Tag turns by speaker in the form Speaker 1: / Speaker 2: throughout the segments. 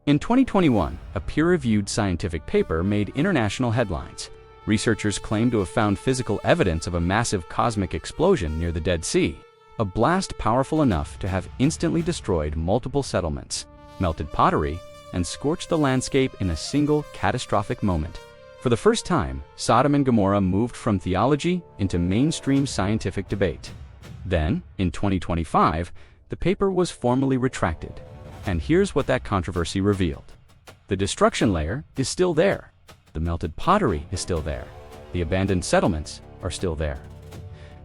Speaker 1: In 2021, a peer-reviewed scientific paper made international headlines. Researchers claim to have found physical evidence of a massive cosmic explosion near the Dead Sea, a blast powerful enough to have instantly destroyed multiple settlements, melted pottery, and scorched the landscape in a single catastrophic moment. For the first time, Sodom and Gomorrah moved from theology into mainstream scientific debate. Then, in 2025, the paper was formally retracted. And here's what that controversy revealed. The destruction layer is still there. The melted pottery is still there. The abandoned settlements are still there.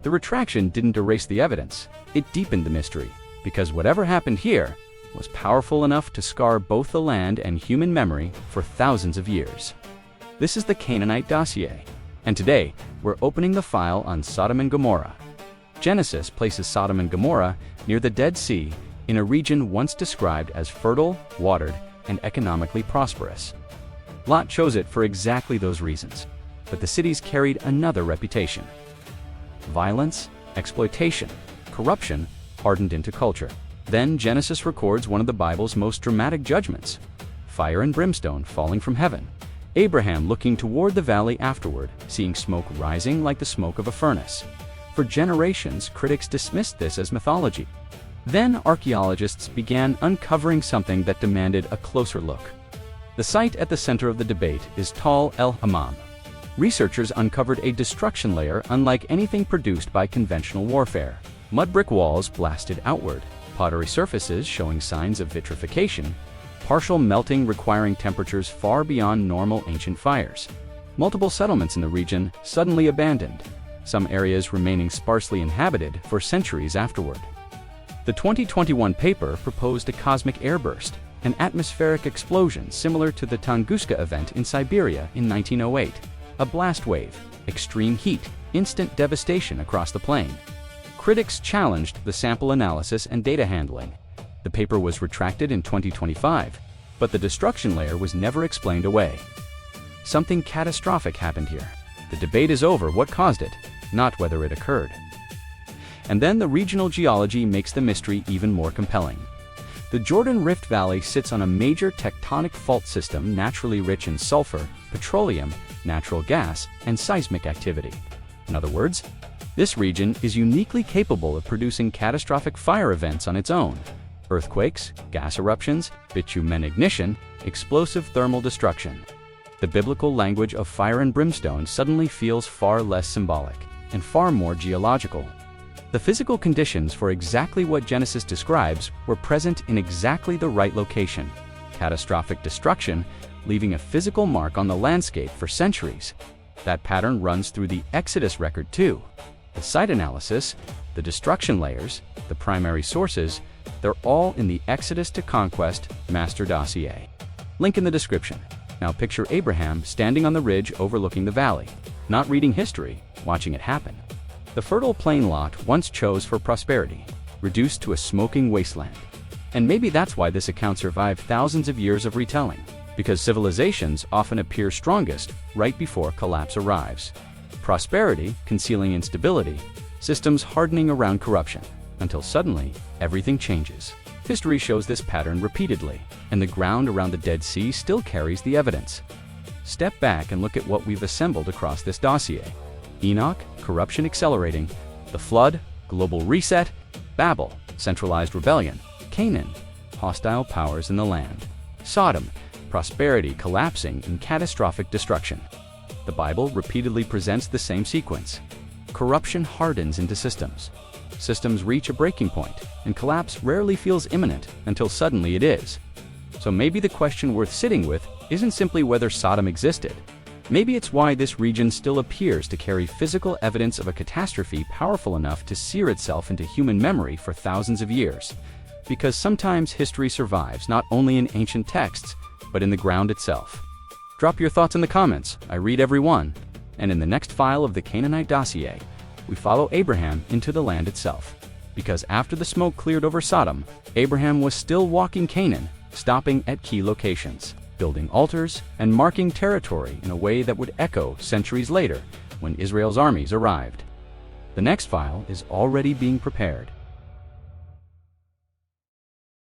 Speaker 1: The retraction didn't erase the evidence, it deepened the mystery, because whatever happened here was powerful enough to scar both the land and human memory for thousands of years. This is the Canaanite dossier, and today we're opening the file on Sodom and Gomorrah. Genesis places Sodom and Gomorrah near the Dead Sea in a region once described as fertile, watered, and economically prosperous. Lot chose it for exactly those reasons, but the cities carried another reputation. Violence, exploitation, corruption hardened into culture. Then Genesis records one of the Bible's most dramatic judgments: fire and brimstone falling from heaven. Abraham looking toward the valley afterward, seeing smoke rising like the smoke of a furnace. For generations, critics dismissed this as mythology. Then archaeologists began uncovering something that demanded a closer look. The site at the center of the debate is Tal el-Hammam. Researchers uncovered a destruction layer unlike anything produced by conventional warfare. Mudbrick walls blasted outward, pottery surfaces showing signs of vitrification, partial melting requiring temperatures far beyond normal ancient fires. Multiple settlements in the region suddenly abandoned, some areas remaining sparsely inhabited for centuries afterward. The 2021 paper proposed a cosmic airburst, an atmospheric explosion similar to the Tunguska event in Siberia in 1908. A blast wave, extreme heat, instant devastation across the plain. Critics challenged the sample analysis and data handling. The paper was retracted in 2025, but the destruction layer was never explained away. Something catastrophic happened here. The debate is over what caused it, not whether it occurred. And then the regional geology makes the mystery even more compelling. The Jordan Rift Valley sits on a major tectonic fault system naturally rich in sulfur, petroleum, natural gas, and seismic activity. In other words, this region is uniquely capable of producing catastrophic fire events on its own. Earthquakes, gas eruptions, bitumen ignition, explosive thermal destruction. The biblical language of fire and brimstone suddenly feels far less symbolic and far more geological. The physical conditions for exactly what Genesis describes were present in exactly the right location. Catastrophic destruction, leaving a physical mark on the landscape for centuries. That pattern runs through the Exodus record too. The site analysis, the destruction layers, the primary sources, they're all in the Exodus to Conquest master dossier. Link in the description. Now picture Abraham standing on the ridge overlooking the valley, not reading history, watching it happen. The fertile plain Lot once chose for prosperity, reduced to a smoking wasteland. And maybe that's why this account survived thousands of years of retelling, because civilizations often appear strongest right before collapse arrives. Prosperity concealing instability, systems hardening around corruption, until suddenly everything changes. History shows this pattern repeatedly, and the ground around the Dead Sea still carries the evidence. Step back and look at what we've assembled across this dossier. Enoch, corruption accelerating; the flood, global reset; Babel, centralized rebellion; Canaan, hostile powers in the land; Sodom, prosperity collapsing in catastrophic destruction. The Bible repeatedly presents the same sequence. Corruption hardens into systems. Systems reach a breaking point, and collapse rarely feels imminent until suddenly it is. So maybe the question worth sitting with isn't simply whether Sodom existed. Maybe it's why this region still appears to carry physical evidence of a catastrophe powerful enough to sear itself into human memory for thousands of years. Because sometimes history survives not only in ancient texts, but in the ground itself. Drop your thoughts in the comments, I read every one. And in the next file of the Canaanite dossier, we follow Abraham into the land itself. Because after the smoke cleared over Sodom, Abraham was still walking Canaan, stopping at key locations, building altars, and marking territory in a way that would echo centuries later when Israel's armies arrived. The next file is already being prepared.